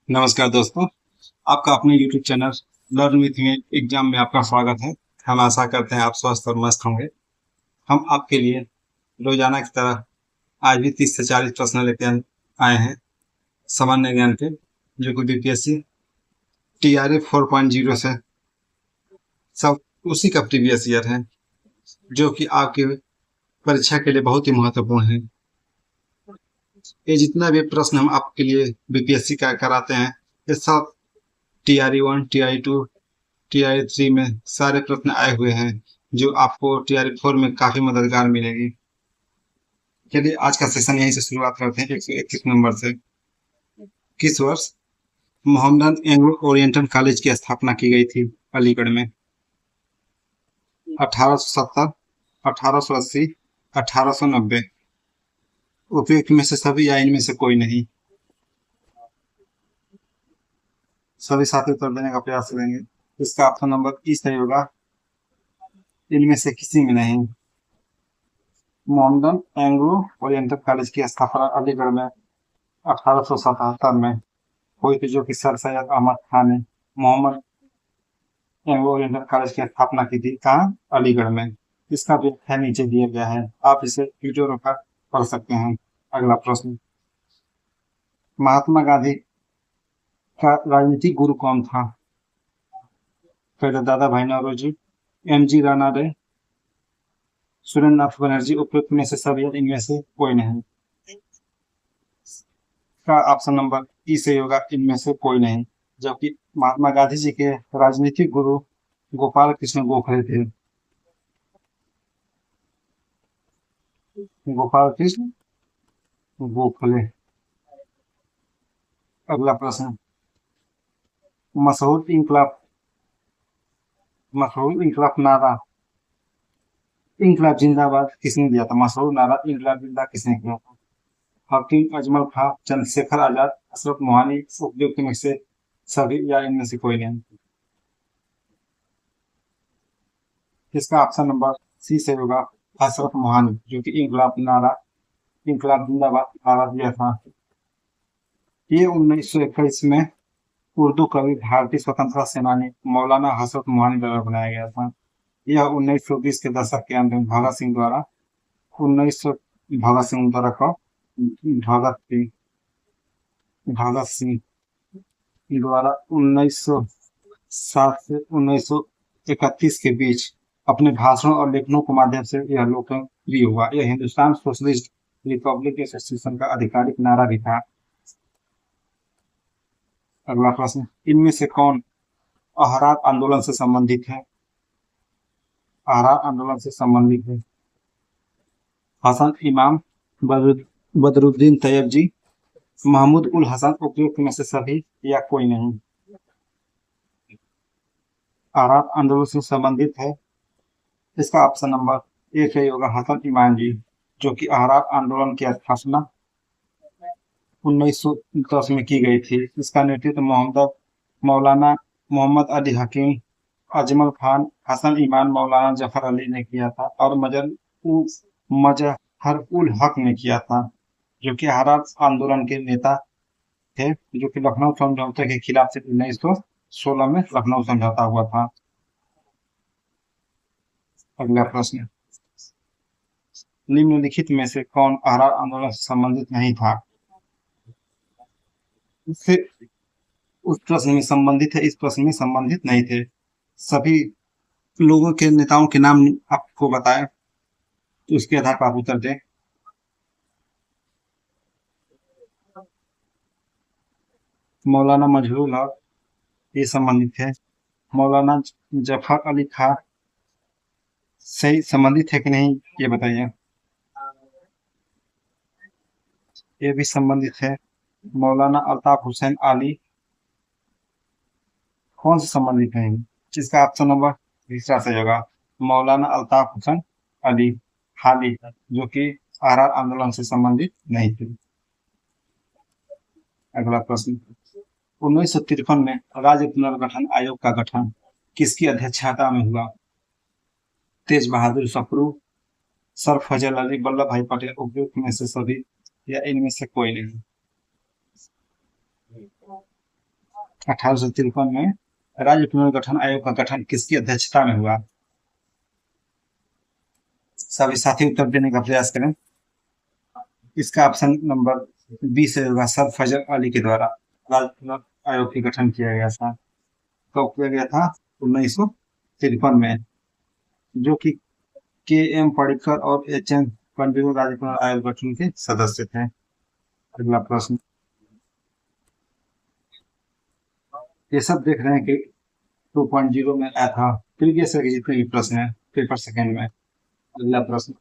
नमस्कार दोस्तों, आपका अपने YouTube channel learn with me exam में आपका स्वागत है। हम आशा करते हैं आप स्वस्थ और मस्त होंगे। हम आपके लिए रोजाना की तरह आज भी 30 से 40 प्रश्न लेकर आए हैं सामान्य ज्ञान के, जो कि बीपीएससी TRA 4.0 से सब उसी का प्रीवियस ईयर है, जो कि आपकी परीक्षा के लिए बहुत ही महत्वपूर्ण है। ये जितना भी प्रश्न हम आपके लिए बीपीएससी का कराते हैं, ये सब TRE 1, TRE 2, TRE 3 में सारे प्रश्न आए हुए हैं, जो आपको TRE 4 में काफी मददगार मिलेगी। चलिए आज का सेशन यहीं से शुरुआत करते हैं 121 नंबर से। किस वर्ष मोहम्मदन एंग्लो ओरिएंटल कॉलेज की स्थापना की गई थी अलीगढ़ में? 1870, 1880, 1890। उपयुक्त में से सभी या इनमें से कोई नहीं? सभी साथी उत्तर देने का प्रयास करेंगे। इसका ऑप्शन नंबर ई सही होगा, इनमें से किसी में नहीं। मोहम्मदन एंग्लो ओरिएंटल कॉलेज की स्थापना अलीगढ़ में 1877 में हुई थी, जो कि सर सैयद अहमद खान ने मोहम्मद एंग्लो ओरिएंटल कॉलेज की स्थापना की थी। कहाँ? अलीगढ़ में। इसका व्याख्या नीचे दिया गया है, आप इसे वीडियो रोक पढ़ सकते हैं। अगला प्रश्न, महात्मा गांधी का राजनीतिक गुरु कौन था? पहले दादा भाई नौरोजी, MG राणा रे, सुरेंद्र नाथ बनर्जी। उपयुक्त में से सभी इनमें से कोई नहीं? का ऑप्शन नंबर ई से होगा, इनमें से कोई नहीं। जबकि महात्मा गांधी जी के राजनीतिक गुरु गोपाल कृष्ण गोखले थे। गोपाल कृष्ण गोखले। अगला प्रश्न, मशहूर इंकलाब नारा इंकलाब जिंदाबाद किसने दिया था? मशहूर नारा इंकलाब जिंदाबाद किसने किया था? हकीम अजमल खां, चंद्रशेखर आजाद, अशरफ मोहानी। उपयुक्त में से सभी या इनमें से कोई नहीं? इसका ऑप्शन नंबर सी से होगा, अशरफ मोहानी, जो कि इंकलाब जिंदाबाद नारा दिया था। ये 1921 में उर्दू कवि भारतीय स्वतंत्रता सेनानी मौलाना हजरत मोहानी द्वारा बनाया गया था। यह 1920 के दशक के अंत में भगत सिंह द्वारा 1900 भगत सिंह द्वारा का भगत सिंह भगत सिंह द्वारा 1907 से 1931 के बीच अपने भाषणों और लेखनों के माध्यम से यह लोकप्रिय हुआ। यह हिंदुस्तान सोशलिस्ट रिपब्लिक एसोसिएशन का आधिकारिक नारा भी था। अगला प्रश्न, इनमें से कौन अहरार आंदोलन से संबंधित है? अहरार आंदोलन से संबंधित है हसन इमाम, बदरुद्दीन तैयब जी, महमूद उल हसन। उपयुक्त में से सभी या कोई नहीं? अहरार आंदोलन से संबंधित है, इसका ऑप्शन नंबर एक है होगा, हसन इमाम जी, जो कि अहरार आंदोलन की स्थापना 1910 में की गई थी। इसका नेतृत्व मौलाना मोहम्मद अली हकीम, अजमल खान, हसन इमाम, मौलाना जफर अली ने किया था और मजहर उल हक ने किया था, जो कि अहरार आंदोलन के नेता थे, जो कि लखनऊ समझौते के खिलाफ से 1916 में लखनऊ समझौता हुआ था। अगला प्रश्न, निम्नलिखित में से कौन अहरार आंदोलन से संबंधित नहीं था? इससे उस प्रश्न में संबंधित है, इस प्रश्न में संबंधित नहीं थे। सभी लोगों के नेताओं के नाम आपको बताए, तो उसके आधार पर आप उत्तर दें। मौलाना मजहरूल हक, ये संबंधित है। मौलाना जफर अली खां सही संबंधित है कि नहीं, ये बताइए। ये भी संबंधित है। मौलाना अल्ताफ हुसैन आली कौन से संबंधित है? जिसका ऑप्शन नंबर तीसरा सही होगा, मौलाना अल्ताफ हुसैन अली हाली, जो कि आरआर आंदोलन से संबंधित नहीं थे। अगला प्रश्न, 1953 में राज्य पुनर्गठन आयोग का गठन किसकी अध्यक्षता में हुआ? तेज बहादुर सप्रू, सर फजल अली, वल्लभ भाई पटेल। उपयुक्त में से सभी या इनमें से कोई नहीं? 1853 में राज्य पुनर्गठन आयोग का गठन किसकी अध्यक्षता में हुआ? सभी साथी उत्तर देने का प्रयास करें। इसका ऑप्शन नंबर बी से होगा, सर फजल अली के द्वारा राज्य पुनर्गठन आयोग का गठन किया गया था। कब किया गया था? 1953 में, जो कि के एम पडिक्कर और एच एन पंडित राज्य पुनर्गठन आयोग गठन के सदस्य थे। अगला प्रश्न, ये सब देख रहे हैं कि 2.0 में आया था प्रीवियस ईयर के जितने भी प्रश्न है पेपर सेकंड में। अगला प्रश्न,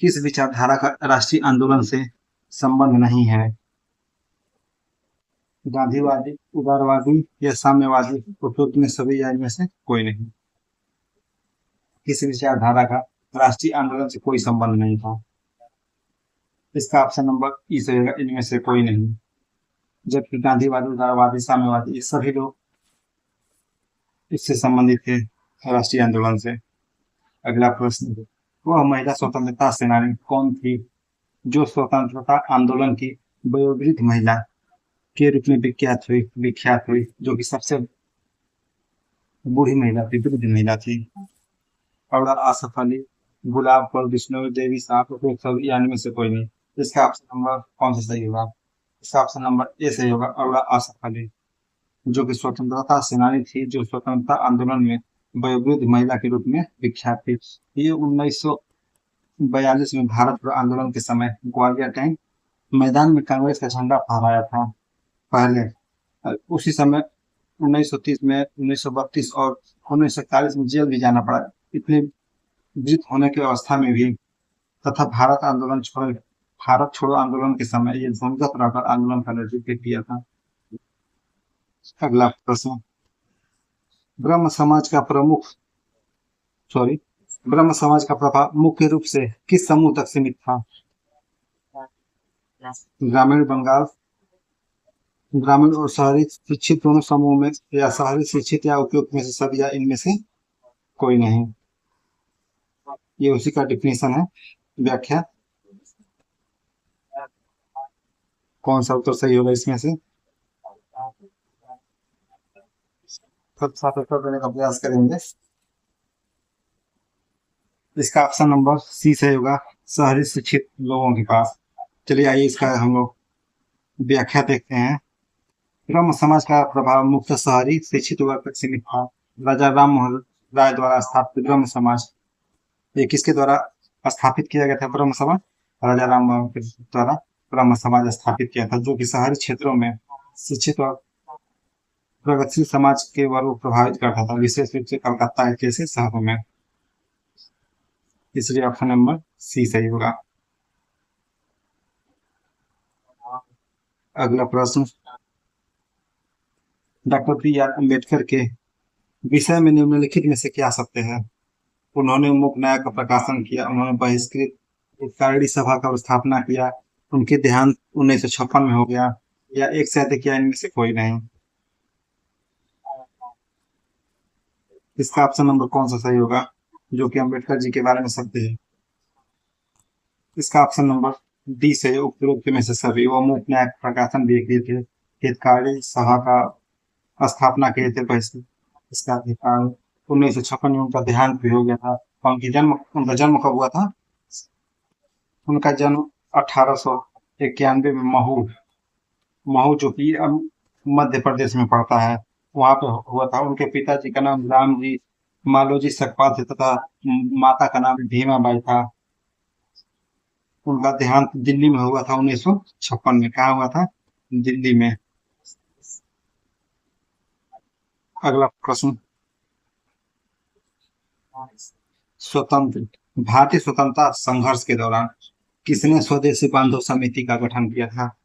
किस विचारधारा का राष्ट्रीय आंदोलन से संबंध नहीं है? गांधीवादी, उदारवादी या साम्यवादी? उपरोक्त में सभी या इनमें से कोई नहीं। किस विचारधारा का राष्ट्रीय आंदोलन से कोई संबंध नहीं था? इसका ऑप्शन नंबर ई से होगा, इनमें से कोई नहीं। जबकि गांधीवादी, उदारवादी, साम्यवादी ये सभी लोग इससे संबंधित थे राष्ट्रीय आंदोलन से। अगला प्रश्न, वह महिला स्वतंत्रता सेनानी कौन थी जो स्वतंत्रता आंदोलन की वयोवृद्ध महिला के रूप में विख्यात हुई, जो कि सबसे बूढ़ी महिला थी, वृद्ध महिला थी? और आसफ अली, गुलाब कौर बिश्नोई देवी साहब, तो सब यानी में से कोई नहीं। इसका ऑप्शन नंबर कौन सा सही होगा? इसका ऑप्शन नंबर ए सही होगा, और आसफ अली, जो कि स्वतंत्रता सेनानी थी, जो स्वतंत्रता आंदोलन में वयोवृद्ध महिला के रूप में विख्यात थी। ये 1942 में भारत आंदोलन के समय ग्वालियर टैंक मैदान में कांग्रेस का झंडा फहराया था पहले। उसी समय 1930 में, 1932 और 1941 में जेल भी जाना पड़ा, इतने वृद्ध होने की अवस्था में भी, तथा भारत छोड़ो आंदोलन के समय ये भूमिगत रहकर आंदोलन का नेतृत्व किया था। अगला प्रश्न, ब्रह्म समाज का प्रभाव मुख्य रूप से किस समूह तक सीमित था? ग्रामीण बंगाल, ग्रामीण और शहरी शिक्षित दोनों समूह में, या शहरी शिक्षित या उपयुक्त में से सब, या इनमें से कोई नहीं? ये उसी का डिफिनेशन है, व्याख्या। कौन सा उत्तर सही होगा इसमें से? सब साथ उत्तर देने का प्रयास करेंगे। इसका ऑप्शन नंबर सी सही होगा, शहरी शिक्षित लोगों के पास। चलिए आइए इसका हम लोग व्याख्या देखते हैं। ब्रह्म समाज का प्रभाव मुख्य शहरी शिक्षित वर्ग तक सीमित था। राजा राम मोहन राय द्वारा स्थापित ब्रह्म समाज, ये किसके द्वारा स्थापित किया गया था? ब्रह्म समाज राजा राम मोहन के द्वारा ब्रह्म समाज स्थापित किया था, जो कि शहरी क्षेत्रों में शिक्षित और प्रगतिशील समाज के वर्ग को प्रभावित करता था, विशेष रूप से कलकत्ता जैसे शहरों में। इसलिए ऑप्शन नंबर सी सही होगा। अगला प्रश्न, डॉक्टर बी आर अम्बेडकर के विषय में निम्नलिखित में से क्या सत्य है? उन्होंने मूक न्याय का प्रकाशन किया, उन्होंने बहिष्कृत कारणी सभा का स्थापना किया, उनके देहांत 1956 में हो गया, या एक से अधिक, या इनमें से कोई नहीं? इसका ऑप्शन नंबर कौन सा सही होगा जो कि अम्बेडकर जी के बारे में सत्य है? इसका ऑप्शन नंबर डी से, उपरोक्त में से सभी। वो मूक न्याय प्रकाशन भी किए थे, हितकारी सभा का स्थापना किए थे, बहिष्कृत इसका अधिकार 1956 में उनका देहांत भी हो गया था। उनका जन्म कब हुआ था? उनका जन्म 1891 में महू जो कि अब मध्य प्रदेश में पड़ता है, वहां पे हुआ था। उनके पिताजी का नाम राम जी मालोजी सकपाल थे, तथा माता का नाम भीमाबाई था। उनका देहांत दिल्ली में हुआ था 1956 में। कहा हुआ था? दिल्ली में। अगला प्रश्न, भारतीय स्वतंत्रता संघर्ष के दौरान किसने स्वदेशी बांधव समिति का गठन किया था?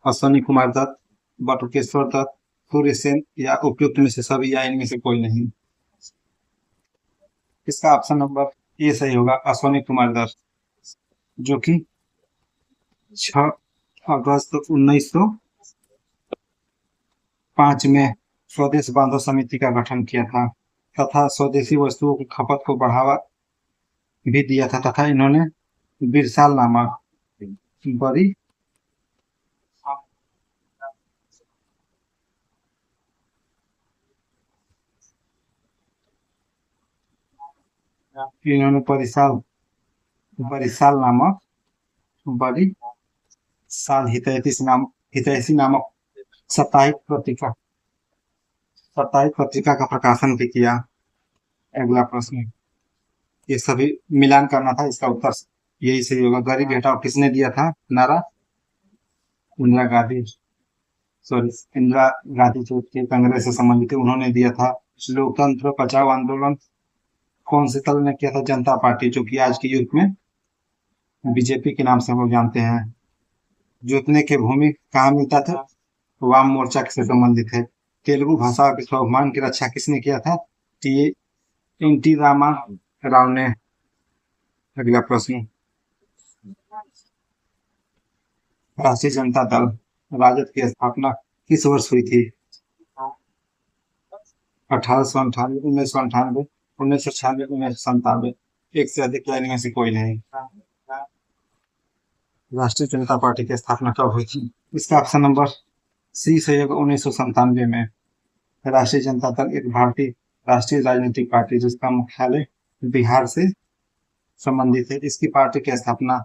अश्वनी कुमार दत्त, बटुकेश्वर दत्त, सूर्य सेन, या उपयुक्त में से सभी, या इनमें से कोई नहीं? इसका ऑप्शन नंबर ए सही होगा, अश्वनी कुमार दत्त, जो कि 6 अगस्त 1905 में स्वदेश बांधव समिति का गठन किया था, तथा स्वदेशी वस्तुओं की खपत को बढ़ावा भी दिया था, तथा इन्होंने बिरसाल नामक बड़ी इन्होंने परिसाल नामक बड़ी साल हितैषी नामक साप्ताहिक पत्रिका का प्रकाशन भी किया। अगला प्रश्न, ये सभी मिलान करना था, इसका उत्तर यही सही होगा। गरीब हटाओ किसने दिया था नारा? इंदिरा गांधी, सॉरी, इंदिरा गांधी जो थे कांग्रेस से संबंधित थे, उन्होंने दिया था। लोकतंत्र बचाओ आंदोलन कौन से दल ने किया था? जनता पार्टी, जो कि आज के युग में बीजेपी के नाम से हम लोग जानते हैं। जोतने के भूमि कहाँ मिलता था? वाम मोर्चा से संबंधित है। तेलुगु भाषा के स्वाभिमान की रक्षा किसने किया था? एन टी रामा राव ने। अगला प्रश्न, राष्ट्रीय जनता दल राजद की स्थापना किस वर्ष हुई थी? 1898, 1998, 1996, 1997। एक से अधिक या इनमें से कोई नहीं। राष्ट्रीय जनता पार्टी की स्थापना कब हुई थी? इसका ऑप्शन नंबर सी सही होगा, 1997 में। राष्ट्रीय जनता दल एक भारतीय राष्ट्रीय राजनीतिक पार्टी जिसका मुख्यालय बिहार से संबंधित है। इसकी पार्टी की स्थापना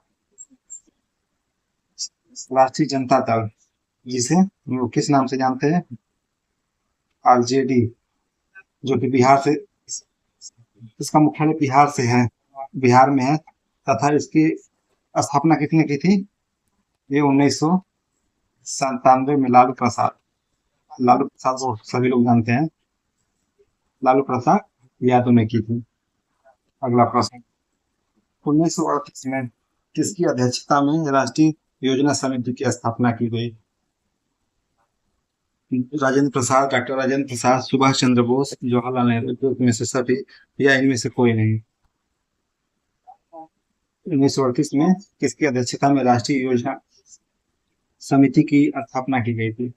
राष्ट्रीय जनता दल, जिसे वो किस नाम से जानते हैं? आरजेडी, जो कि बिहार से, इसका मुख्यालय बिहार से है, बिहार में है। तथा इसकी स्थापना किसने की थी? ये 1997 में लालू प्रसाद को सभी लोग जानते हैं, लालू प्रसाद यादव ने की थी। अगला प्रश्न, 1938 में किसकी अध्यक्षता में राष्ट्रीय योजना समिति की स्थापना की गई? राजेंद्र प्रसाद, डॉक्टर राजेंद्र प्रसाद, सुभाष चंद्र बोस, जवाहरलाल नेहरू में से सभी या इनमें से कोई नहीं? 1938 में किसकी अध्यक्षता में राष्ट्रीय योजना समिति की स्थापना की गई थी?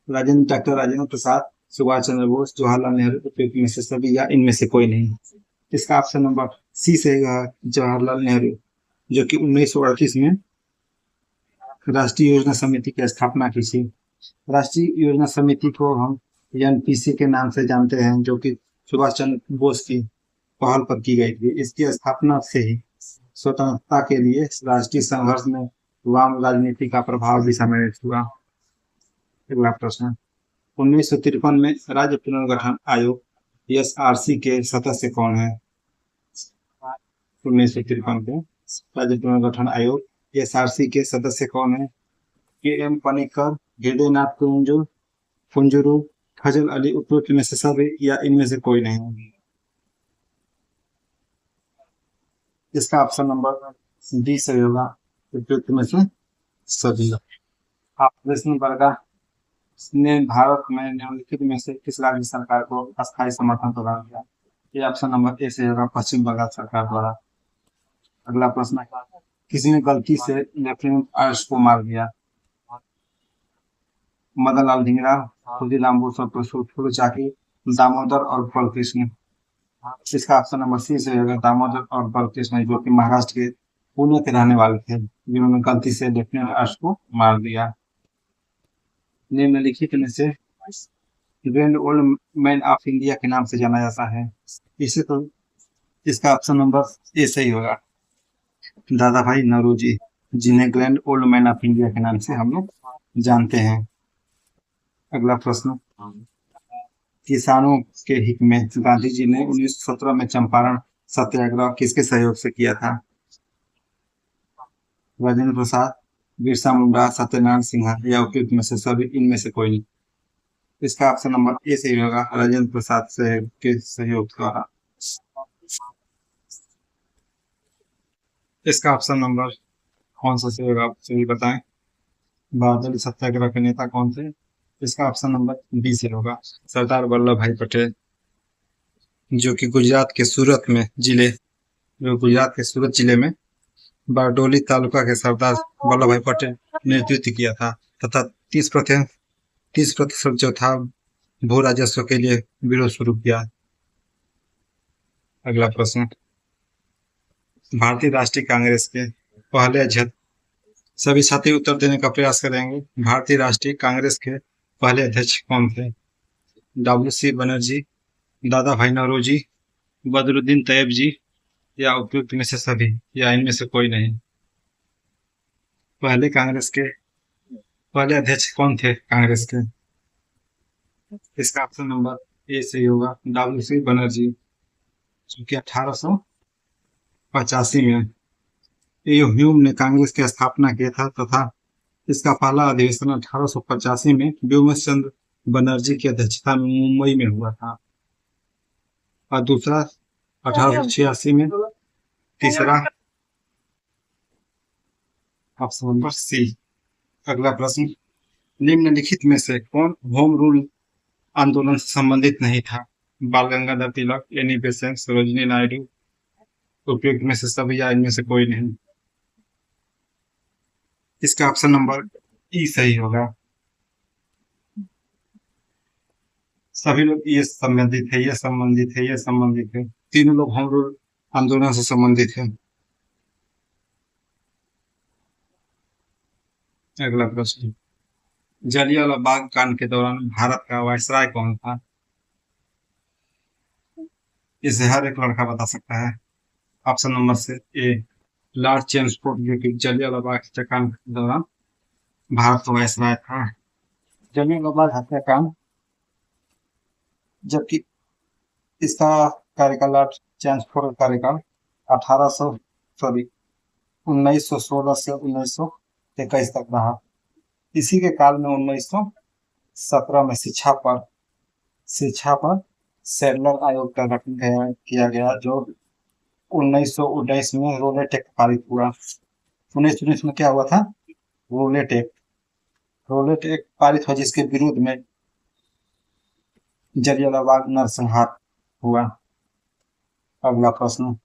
डॉक्टर राजेंद्र प्रसाद, सुभाष चंद्र बोस, जवाहरलाल नेहरू में से सभी या इनमें से कोई नहीं? इसका ऑप्शन नंबर सी से जवाहरलाल नेहरू, जो कि 1938 में राष्ट्रीय योजना समिति की स्थापना की थी। राष्ट्रीय योजना समिति को हम एनपीसी के नाम से जानते हैं, जो कि सुभाष चंद्र बोस की पहल पर की गई थी। इसकी स्थापना से ही स्वतंत्रता के लिए राष्ट्रीय संघर्ष में वाम राजनीति का प्रभाव भी सम्मिलित हुआ। अगला प्रश्न, 1953 में राज्य पुनर्गठन आयोग एसआरसी के सदस्य कौन है? 1953 के राज्य पुनर्गठन आयोग एसआरसी के सदस्य कौन है? के एम पनिक्कर, हृदयनाथ कुंजरू, फजल अली उपरोक्त में से सभी या इनमें से कोई नहीं? इसका ऑप्शन नंबर डी सही होगा, उपरोक्त में से सभी। ऑपरेशन बरगा ने भारत में निम्नलिखित में से किस राज्य सरकार को अस्थायी समर्थन प्रदान किया? ये ऑप्शन नंबर ए से होगा, पश्चिम बंगाल सरकार द्वारा। अगला प्रश्न, किसी ने गलती से लेफ्टिनेंट आर्स को मार दिया? मदन लाल धिंगरा, खुदीराम बोस, चाकी, दामोदर और बलकृष्ण। इसका ऑप्शन नंबर सी से होगा, दामोदर और बलकृष्ण, जो कि महाराष्ट्र के पुणे के रहने वाले थे, जिन्होंने गलती से लेफ्टिनेंट आर्स को मार दिया। निम्नलिखित में से grand old man of India के नाम से जाना जाता है इसे? तो इसका ऑप्शन नंबर ए सही होगा, दादा भाई नौरोजी, जिन्हें grand old man of India के नाम से हम लोग जानते हैं। अगला प्रश्न, किसानों के हित में गांधी जी ने 1917 में चंपारण सत्याग्रह किसके सहयोग से किया था? राजेंद्र प्रसाद, बिरसा मुंडा, सत्यनारायण सिन्हा या उपयुक्त में से सभी इनमें से कोई नहीं? इसका ऑप्शन नंबर ए सही होगा, राजेंद्र प्रसाद से के सहयोग द्वारा। इसका ऑप्शन नंबर कौन सा सही होगा, आप सही बताएं। बारडोली सत्याग्रह के नेता कौन थे? इसका ऑप्शन नंबर बी से होगा, सरदार वल्लभ भाई पटेल, जो कि गुजरात के सूरत जिले में बारडोली तालुका के सरदार वल्लभ भाई पटेल ने नेतृत्व किया था तथा 30% जो था भू राजस्व के लिए विरोध शुरू किया। अगला प्रश्न, भारतीय राष्ट्रीय कांग्रेस के पहले अध्यक्ष, सभी साथी उत्तर देने का प्रयास करेंगे। भारतीय राष्ट्रीय कांग्रेस के पहले अध्यक्ष कौन थे? डब्ल्यू सी बनर्जी, दादा भाई नौरोजी, बदरुद्दीन तैयब जी, या उपयुक्त में से सभी, या इनमें से कोई नहीं। पहले कांग्रेस के पहले अध्यक्ष कौन थे कांग्रेस के? इसका ऑप्शन नंबर ए सही होगा, डब्ल्यू सी बनर्जी, जो कि 1885 में ए ह्यूम ने कांग्रेस की स्थापना किया था, तथा इसका पहला अधिवेशन 1885 में व्योमेश चंद्र बनर्जी की अध्यक्षता में मुंबई में हुआ था, और दूसरा 1886 में, तीसरा ऑप्शन नंबर सी। अगला प्रश्न, निम्नलिखित में से कौन होम रूल आंदोलन से संबंधित नहीं था? बाल गंगाधर तिलक, एनी बेसेंट, सरोजिनी नायडू, उपयुक्त में से सभी, या इनमें से कोई नहीं। इसका ऑप्शन नंबर ई सही होगा, सभी लोग ये संबंधित है, ये संबंधित है, ये संबंधित है, तीनों लोग होम रूल आंदोलन से संबंधित है। अगला प्रश्न, जलियांवाला बाग कांड के दौरान भारत का वायसराय कौन था? इसे हर एक लड़का बता सकता है। ऑप्शन नंबर से ए, लॉर्ड चेम्सफोर्ड, जो कि जलियांवाला बाग हत्याकांड के दौरान भारत का वायसराय था। जलियांवाला बाग हत्याकांड, जबकि इसका कार्यकाल, लॉर्ड चेम्सफोर्ड का कार्यकाल 1916 से 1921 तक रहा। इसी के काल में 1917 में शिक्षा पर सैडलर आयोग का गठन किया गया, जो 1919 में रोलेट एक्ट पारित हुआ। 1919 में क्या हुआ था? रोलेट एक्ट पारित हुआ, जिसके विरोध में जलियांवाला बाग नरसंहार हुआ। अगला प्रश्न,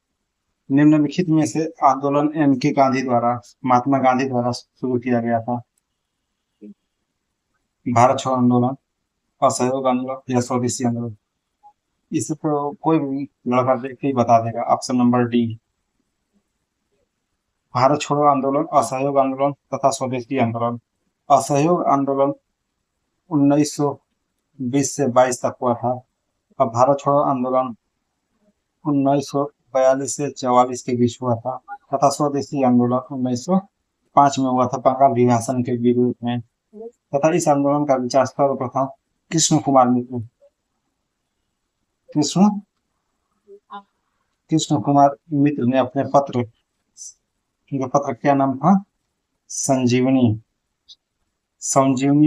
निम्नलिखित में से आंदोलन महात्मा गांधी द्वारा शुरू किया गया था? भारत छोड़ो आंदोलन, असहयोग आंदोलन, या स्वदेशी आंदोलन? इस पर कोई भी लड़का देख के ही बता देगा। ऑप्शन नंबर डी, भारत छोड़ो आंदोलन, असहयोग आंदोलन तथा स्वदेशी आंदोलन। असहयोग आंदोलन 1920 से 22 तक हुआ था, और भारत छोड़ो आंदोलन 1942 से 44 के बीच हुआ था, तथा स्वदेशी आंदोलन 1905 में हुआ था, बंगाल विभाजन के विरोध में। तथा इस आंदोलन का विचार सर्वप्रथम कृष्ण कुमार मित्र ने अपने पत्र, क्या नाम था? संजीवनी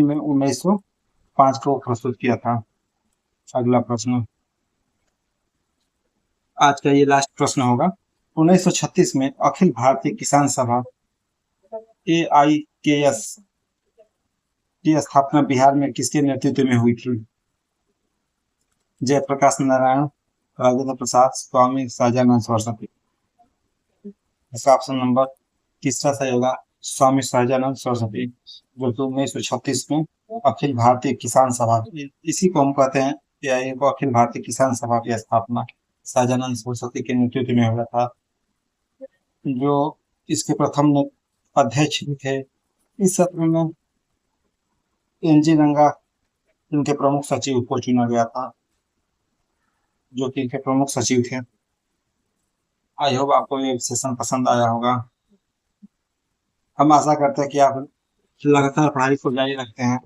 में 1905 को प्रस्तुत किया था। अगला प्रश्न, आज का ये लास्ट प्रश्न होगा। 1936 में अखिल भारतीय किसान सभा AIKS की स्थापना बिहार में किसके नेतृत्व में हुई थी? जयप्रकाश नारायण, राजेंद्र प्रसाद, स्वामी सहजानंद सरस्वती। इसका ऑप्शन नंबर तीसरा सही होगा, स्वामी सहजानंद सरस्वती, जो 1936 में अखिल भारतीय किसान सभा, इसी को हम कहते हैं AIK को, अखिल भारतीय किसान सभा की स्थापना सहजानंद सरस्वती के नेतृत्व में हुआ था, जो इसके प्रथम अध्यक्ष भी थे। इस सत्र में NG रंगा इनके प्रमुख सचिव को चुना गया था, जो कि इनके प्रमुख सचिव थे। आई होप आपको ये सेशन पसंद आया होगा। हम आशा करते हैं कि आप लगातार पढ़ाई को जारी रखते हैं।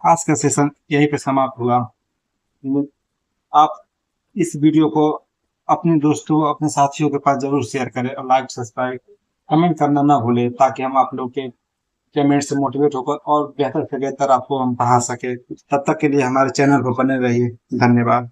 आज का सेशन यहीं पे समाप्त हुआ। आप इस वीडियो को अपने दोस्तों, अपने साथियों के पास जरूर शेयर करें, और लाइक, सब्सक्राइब, कमेंट करना ना भूलें, ताकि हम आप लोग के कमेंट से मोटिवेट होकर और बेहतर से बेहतर आपको हम पढ़ा सके। तब तक के लिए हमारे चैनल पर बने रहिए। धन्यवाद।